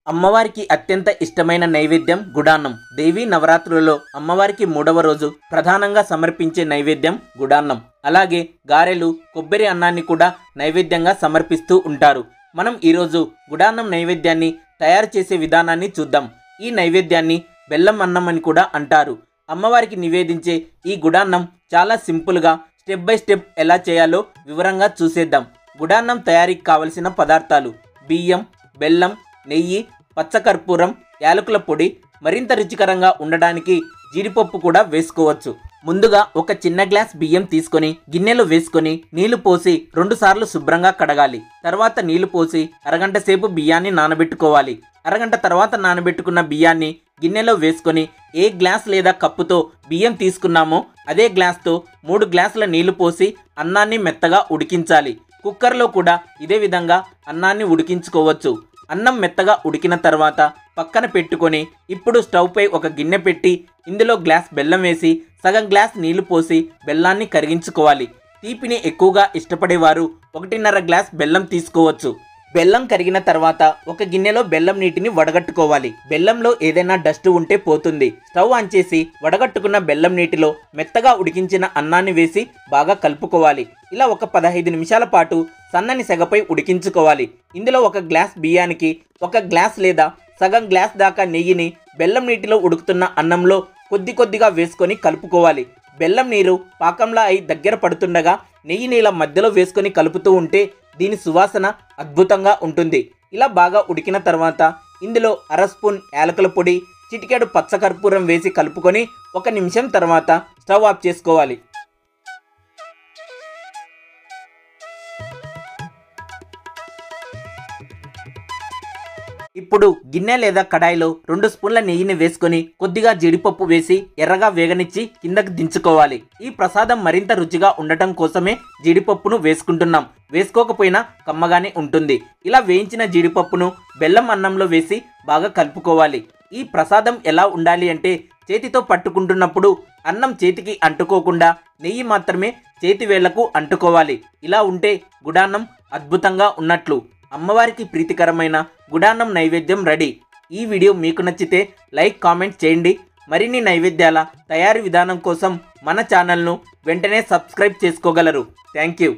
అమ్మవారికి అత్యంత ఇష్టమైన నైవేద్యం గుడాన్నం. దేవీ నవరాత్రులలో అమ్మవారికి 3వ రోజు ప్రధానంగా సమర్పించే నైవేద్యం గుడాన్నం. అలాగే గారెలు, కొబ్బరి అన్నాన్ని కూడా నైవేద్యంగా సమర్పిస్తూ ఉంటారు. మనం ఈరోజు గుడాన్నం నైవేద్యాన్ని తయారు చేసే విధానాన్ని చూద్దాం. ఈ నైవేద్యాన్ని బెల్లం అన్నం అని కూడా అంటారు. అమ్మవారికి నివేదించే ఈ గుడాన్నం చాలా సింపుల్గా స్టెప్ బై స్టెప్ ఎలా చేయాలో వివరంగా చూసేద్దాం. గుడాన్నం తయారీకి కావలసిన పదార్థాలు: బియ్యం, బెల్లం, నెయ్యి, పచ్చకర్పూరం, యాలకుల పొడి, మరింత రుచికరంగా ఉండడానికి జీడిపప్పు కూడా వేసుకోవచ్చు. ముందుగా ఒక చిన్న గ్లాస్ బియ్యం తీసుకొని గిన్నెలో వేసుకొని నీళ్లు పోసి 2 సార్లు శుభ్రంగా కడగాలి. తర్వాత నీళ్లు పోసి అరగంట సేపు బియ్యాన్ని నానబెట్టుకోవాలి. అరగంట తర్వాత నానబెట్టుకున్న బియ్యాన్ని గిన్నెలో వేసుకొని ఏ గ్లాస్ లేదా కప్పుతో బియ్యం తీసుకున్నామో అదే గ్లాస్తో 3 గ్లాసుల నీళ్లు పోసి అన్నాన్ని మెత్తగా ఉడికించాలి. కుక్కర్లో కూడా ఇదే విధంగా అన్నాన్ని ఉడికించుకోవచ్చు. అన్నం మెత్తగా ఉడికిన తర్వాత పక్కన పెట్టుకొని ఇప్పుడు స్టవ్ పై ఒక గిన్నె పెట్టి ఇందులో గ్లాస్ బెల్లం వేసి సగం గ్లాస్ నీళ్లు పోసి బెల్లాన్ని కరిగించుకోవాలి. తీపిని ఎక్కువగా ఇష్టపడేవారు 1.5 గ్లాస్ బెల్లం తీసుకోవచ్చు. బెల్లం కరిగిన తర్వాత ఒక గిన్నెలో బెల్లం నీటిని వడగట్టుకోవాలి. బెల్లంలో ఏదైనా డస్ట్ ఉంటే పోతుంది. స్టవ్ ఆన్ చేసి వడగట్టుకున్న బెల్లం నీటిలో మెత్తగా ఉడికించిన అన్నాన్ని వేసి బాగా కలుపుకోవాలి. ఇలా ఒక 15 నిమిషాల పాటు సన్నని సెగపై ఉడికించుకోవాలి. ఇందులో ఒక గ్లాస్ బియ్యానికి 1 గ్లాస్ లేదా సగం గ్లాస్ దాకా నెయ్యిని బెల్లం నీటిలో ఉడుకుతున్న అన్నంలో కొద్ది కొద్దిగా వేసుకొని కలుపుకోవాలి. బెల్లం నీరు పాకంలా అయి దగ్గర పడుతుండగా నెయ్యి నీళ్ళ మధ్యలో వేసుకొని కలుపుతూ ఉంటే దీని సువాసన అద్భుతంగా ఉంటుంది. ఇలా బాగా ఉడికిన తర్వాత ఇందులో 1/2 స్పూన్ యాలకుల పొడి, చిటికెడు పచ్చకర్పూరం వేసి కలుపుకొని 1 నిమిషం తర్వాత స్టవ్ ఆఫ్ చేసుకోవాలి. ఇప్పుడు గిన్నె లేదా కడాయిలో 2 స్పూన్ల నెయ్యిని వేసుకొని కొద్దిగా జీడిపప్పు వేసి ఎర్రగా వేగనిచ్చి కిందకి దించుకోవాలి. ఈ ప్రసాదం మరింత రుచిగా ఉండటం కోసమే జీడిపప్పును వేసుకుంటున్నాం. వేసుకోకపోయినా కమ్మగానే ఉంటుంది. ఇలా వేయించిన జీడిపప్పును బెల్లం అన్నంలో వేసి బాగా కలుపుకోవాలి. ఈ ప్రసాదం ఎలా ఉండాలి అంటే చేతితో పట్టుకుంటున్నప్పుడు అన్నం చేతికి అంటుకోకుండా నెయ్యి మాత్రమే చేతి వేళ్లకు అంటుకోవాలి. ఇలా ఉంటే గుడాన్నం అద్భుతంగా ఉన్నట్లు. అమ్మవారికి ప్రీతికరమైన గుడాన్నం నైవేద్యం రెడీ. ఈ వీడియో మీకు నచ్చితే లైక్, కామెంట్ చేయండి. మరిన్ని నైవేద్యాల తయారీ విధానం కోసం మన ఛానల్ను వెంటనే సబ్స్క్రైబ్ చేసుకోగలరు. Thank you.